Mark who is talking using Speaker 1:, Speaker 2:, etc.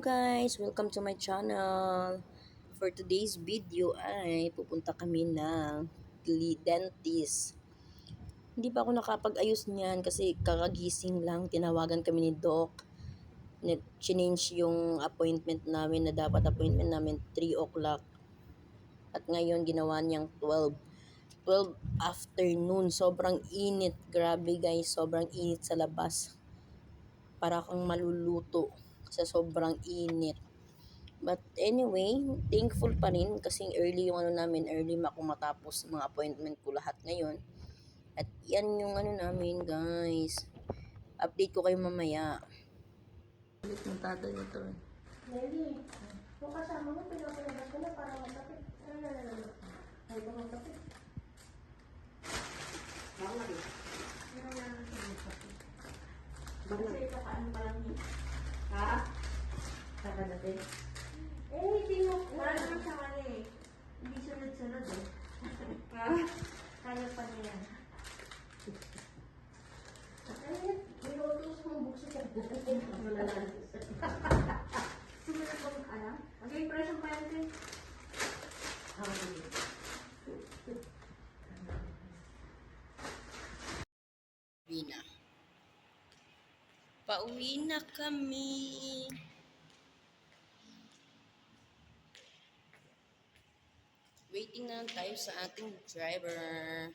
Speaker 1: guys! Welcome to my channel. For today's video ay pupunta kami ng dentist. Hindi pa ako nakapag-ayos niyan kasi kakagising lang. Tinawagan kami ni Doc. Change yung appointment namin na dapat appointment namin 3 o'clock. At ngayon ginawa niyang 12 afternoon. Sobrang init. Grabe guys, sobrang init sa labas. Para kang maluluto sa sobrang init. But anyway, thankful pa rin kasi early yung namin, early ako matapos mga appointment ko lahat ngayon. At yan yung namin guys. Update ko kayo mamaya. Ulit ng tata nito eh.
Speaker 2: Nelly, kung kasama mo, pinapalabas ko na para matapit. Ay, ba matapit?
Speaker 3: Bakit lagi?
Speaker 2: Ano na lang sa matapit?
Speaker 3: Bakit?
Speaker 2: Kasi ito kaano pa lang yun.
Speaker 3: Ha? Saka natin?
Speaker 2: Hindi mo. Wala naman siya kanya eh. Hindi sunod-sunod eh.
Speaker 3: Ha?
Speaker 2: Kaya pa niya yan. Ay, nilutos mong bukso ka.
Speaker 3: Wala lang.
Speaker 2: Sumunod bang alam? Mag-impression pa yan din.
Speaker 3: Ako din.
Speaker 1: Pauwi na kami. Waiting na tayo sa ating driver.